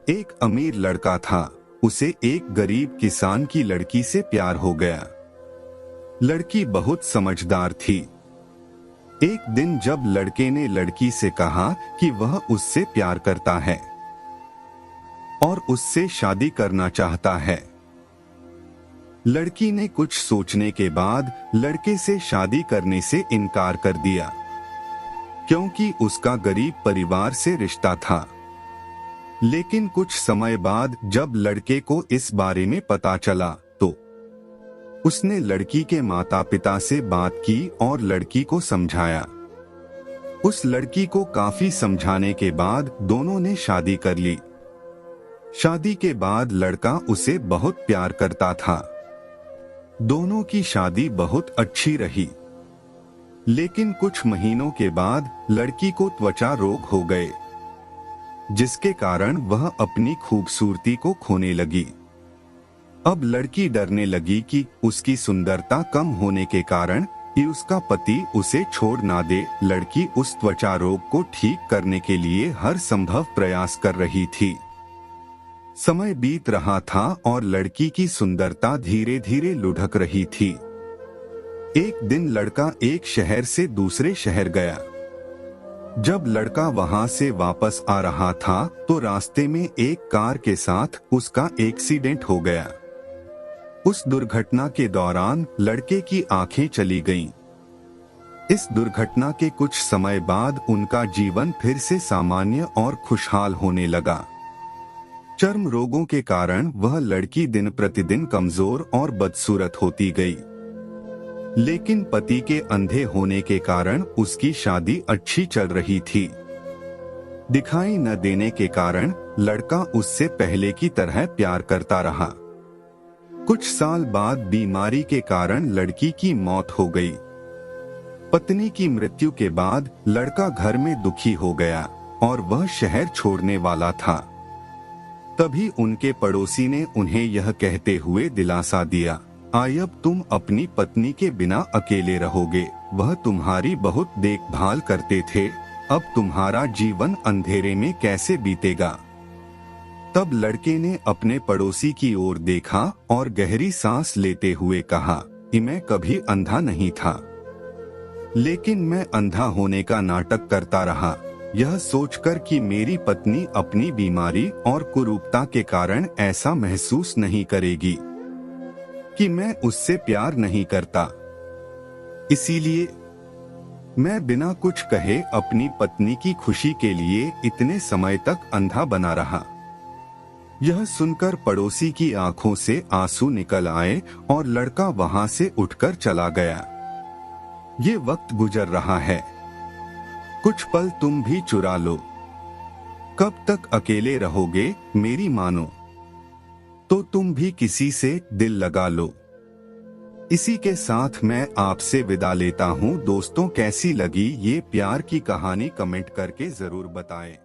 एक अमीर लड़का था। उसे एक गरीब किसान की लड़की से प्यार हो गया। लड़की बहुत समझदार थी। एक दिन जब लड़के ने लड़की से कहा कि वह उससे प्यार करता है और उससे शादी करना चाहता है, लड़की ने कुछ सोचने के बाद लड़के से शादी करने से इनकार कर दिया, क्योंकि उसका गरीब परिवार से रिश्ता था। लेकिन कुछ समय बाद जब लड़के को इस बारे में पता चला तो उसने लड़की के माता पिता से बात की और लड़की को समझाया। उस लड़की को काफी समझाने के बाद दोनों ने शादी कर ली। शादी के बाद लड़का उसे बहुत प्यार करता था। दोनों की शादी बहुत अच्छी रही। लेकिन कुछ महीनों के बाद लड़की को त्वचा रोग हो गए, जिसके कारण वह अपनी खूबसूरती को खोने लगी। अब लड़की डरने लगी कि उसकी सुंदरता कम होने के कारण कि उसका पति उसे छोड़ ना दे। लड़की उस त्वचा रोग को ठीक करने के लिए हर संभव प्रयास कर रही थी। समय बीत रहा था और लड़की की सुंदरता धीरे धीरे लुढ़क रही थी। एक दिन लड़का एक शहर से दूसरे शहर गया। जब लड़का वहां से वापस आ रहा था तो रास्ते में एक कार के साथ उसका एक्सीडेंट हो गया। उस दुर्घटना के दौरान लड़के की आंखें चली गईं। इस दुर्घटना के कुछ समय बाद उनका जीवन फिर से सामान्य और खुशहाल होने लगा। चर्म रोगों के कारण वह लड़की दिन प्रतिदिन कमजोर और बदसूरत होती गई। लेकिन पति के अंधे होने के कारण उसकी शादी अच्छी चल रही थी। दिखाई न देने के कारण लड़का उससे पहले की तरह प्यार करता रहा। कुछ साल बाद बीमारी के कारण लड़की की मौत हो गई। पत्नी की मृत्यु के बाद लड़का घर में दुखी हो गया और वह शहर छोड़ने वाला था। तभी उनके पड़ोसी ने उन्हें यह कहते हुए दिलासा दिया, आय अब तुम अपनी पत्नी के बिना अकेले रहोगे। वह तुम्हारी बहुत देखभाल करते थे। अब तुम्हारा जीवन अंधेरे में कैसे बीतेगा। तब लड़के ने अपने पड़ोसी की ओर देखा और गहरी सांस लेते हुए कहा कि मैं कभी अंधा नहीं था, लेकिन मैं अंधा होने का नाटक करता रहा, यह सोचकर कि मेरी पत्नी अपनी बीमारी और कुरूपता के कारण ऐसा महसूस नहीं करेगी कि मैं उससे प्यार नहीं करता। इसीलिए मैं बिना कुछ कहे अपनी पत्नी की खुशी के लिए इतने समय तक अंधा बना रहा। यह सुनकर पड़ोसी की आंखों से आंसू निकल आए और लड़का वहां से उठकर चला गया। ये वक्त गुजर रहा है, कुछ पल तुम भी चुरा लो। कब तक अकेले रहोगे मेरी मानो, तो तुम भी किसी से दिल लगा लो। इसी के साथ मैं आपसे विदा लेता हूँ। दोस्तों, कैसी लगी ये प्यार की कहानी कमेंट करके जरूर बताएं।